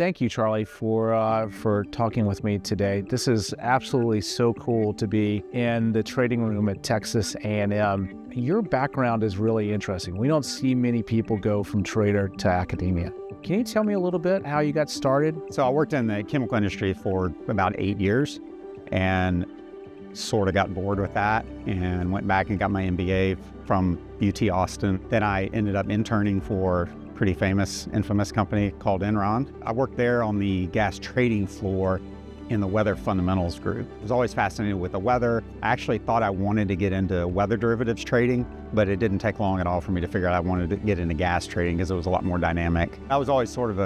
Thank you, Charlie, for talking with me today. This is absolutely so cool to be in the trading room at Texas A&M. Your background is really interesting. We don't see many people go from trader to academia. Can you tell me a little bit how you got started? So I worked in the chemical industry for about 8 years and sort of got bored with that and went back and got my MBA from UT Austin. Then I ended up interning for a pretty infamous company called Enron. I worked there on the gas trading floor in the weather fundamentals group. I was always fascinated with the weather. I actually thought I wanted to get into weather derivatives trading, but it didn't take long at all for me to figure out I wanted to get into gas trading because it was a lot more dynamic. I was always sort of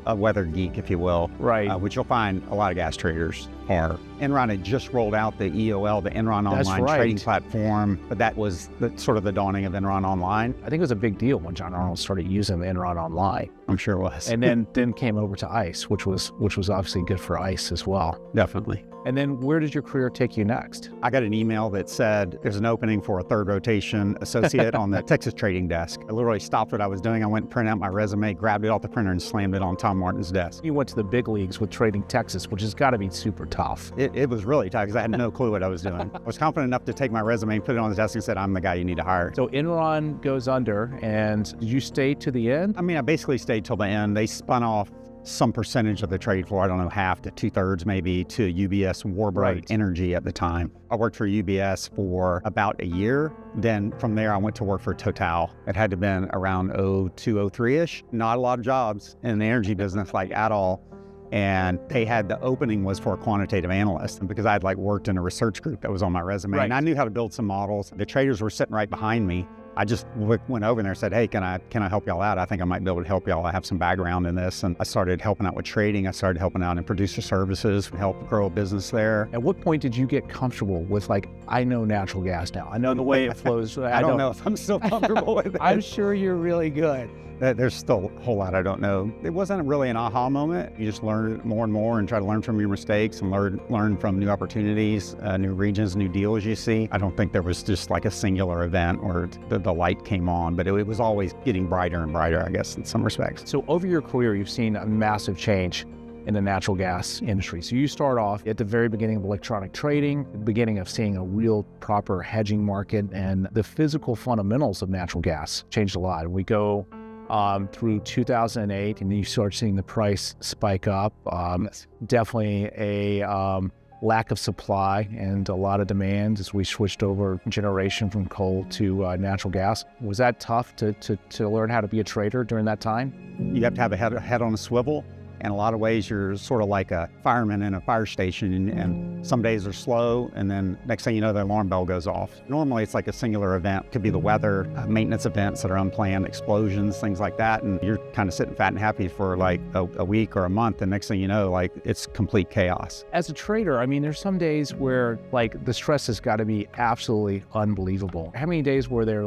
a weather geek, if you will, right? Which you'll find a lot of gas traders are. Enron had just rolled out the EOL, the Enron Online Trading Platform, but that was sort of the dawning of Enron Online. I think it was a big deal when John Arnold started using Enron Online. I'm sure it was. And then came over to ICE, which was obviously good for ICE as well. Definitely. And then where did your career take you next? I got an email that said there's an opening for a third rotation associate on the Texas trading desk. I literally stopped what I was doing. I went and printed out my resume, grabbed it off the printer and slammed it on Tom Martin's desk. You went to the big leagues with Trading Texas, which has got to be super tough. It was really tough because I had no clue what I was doing. I was confident enough to take my resume, put it on the desk and said, I'm the guy you need to hire. So Enron goes under, and did you stay to the end? I mean, I basically stayed till the end. They spun off some percentage of the trade floor, I don't know, half to 2/3 maybe, to UBS Warbright Energy at the time. I worked for UBS for about a year. Then from there, I went to work for Total. It had to have been around 02, 03-ish. Not a lot of jobs in the energy business, like at all. And they had, the opening was for a quantitative analyst. And because I'd worked in a research group that was on my resume, and I knew how to build some models. The traders were sitting right behind me. I just went over there and said, hey, can I help y'all out? I think I might be able to help y'all. I have some background in this. And I started helping out with trading. I started helping out in producer services, help grow a business there. At what point did you get comfortable with I know natural gas now. I know the way it flows. I don't know if I'm still comfortable with it. I'm sure you're really good. There's still a whole lot I don't know. It wasn't really an aha moment. You just learn it more and more and try to learn from your mistakes and learn from new opportunities, new regions, new deals you see. I don't think there was just a singular event where the light came on, but it was always getting brighter and brighter, I guess, in some respects. So over your career, you've seen a massive change in the natural gas industry. So you start off at the very beginning of electronic trading, the beginning of seeing a real proper hedging market, and the physical fundamentals of natural gas changed a lot. We go through 2008, and you start seeing the price spike up. Definitely a lack of supply and a lot of demand as we switched over generation from coal to natural gas. Was that tough to learn how to be a trader during that time? You have to have a head on a swivel. In a lot of ways, you're sort of like a fireman in a fire station, and some days are slow, and then next thing you know, the alarm bell goes off. Normally, it's like a singular event. It could be the weather, maintenance events that are unplanned, explosions, things like that, and you're kind of sitting fat and happy for a week or a month, and next thing you know, it's complete chaos. As a trader, I mean, there's some days where the stress has got to be absolutely unbelievable. How many days were there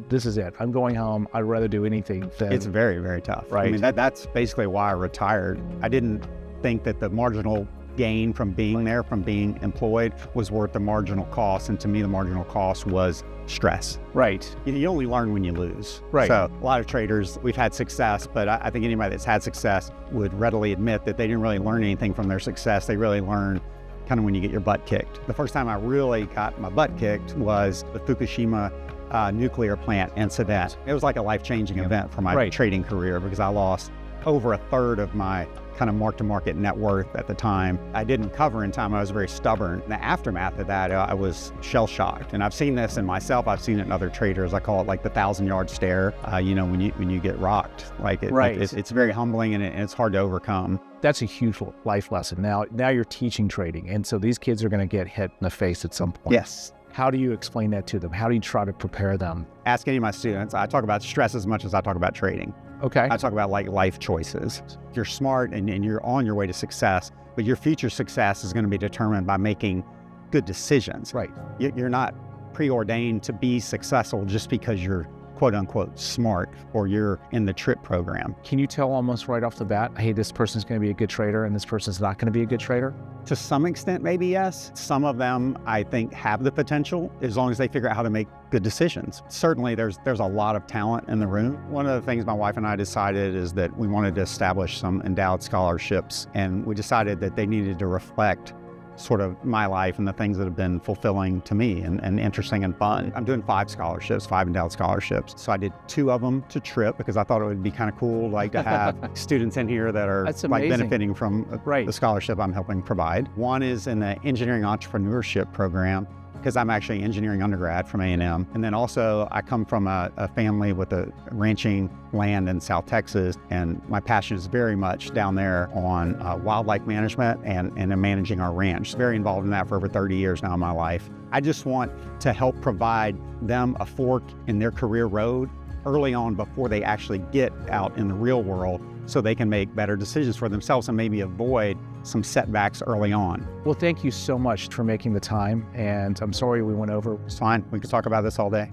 this is it, I'm going home, I'd rather do anything than... It's very, very tough. Right. I mean, that's basically why I retired. I didn't think that the marginal gain from being there, from being employed, was worth the marginal cost. And to me, the marginal cost was stress. Right. You only learn when you lose. Right. So a lot of traders, we've had success, but I think anybody that's had success would readily admit that they didn't really learn anything from their success. They really learn kind of when you get your butt kicked. The first time I really got my butt kicked was the Fukushima nuclear plant incident. It was like a life-changing event for my trading career because I lost over a third of my kind of mark-to-market net worth at the time. I didn't cover in time. I was very stubborn. In the aftermath of that, I was shell-shocked. And I've seen this in myself. I've seen it in other traders. I call it the 1,000-yard stare. When you get rocked, it's very humbling and it's hard to overcome. That's a huge life lesson. Now you're teaching trading, and so these kids are going to get hit in the face at some point. Yes. How do you explain that to them? How do you try to prepare them? Ask any of my students. I talk about stress as much as I talk about trading. Okay. I talk about life choices. You're smart and you're on your way to success, but your future success is going to be determined by making good decisions. Right. You're not preordained to be successful just because you're quote unquote smart, or you're in the TRIP program. Can you tell almost right off the bat, hey, this person's going to be a good trader and this person's not going to be a good trader? To some extent, maybe yes. Some of them, I think, have the potential as long as they figure out how to make good decisions. Certainly, there's a lot of talent in the room. One of the things my wife and I decided is that we wanted to establish some endowed scholarships, and we decided that they needed to reflect sort of my life and the things that have been fulfilling to me and interesting and fun. I'm doing 5 endowed scholarships. So I did 2 of them to TRIP because I thought it would be kind of cool, like to have students in here that are like benefiting from the scholarship I'm helping provide. One is in the engineering entrepreneurship program, because I'm actually engineering undergrad from A&M. And then also I come from a family with a ranching land in South Texas, and my passion is very much down there on wildlife management and in managing our ranch. Very involved in that for over 30 years now in my life. I just want to help provide them a fork in their career road early on before they actually get out in the real world, so they can make better decisions for themselves and maybe avoid some setbacks early on. Well, thank you so much for making the time, and I'm sorry we went over. It's fine. We could talk about this all day.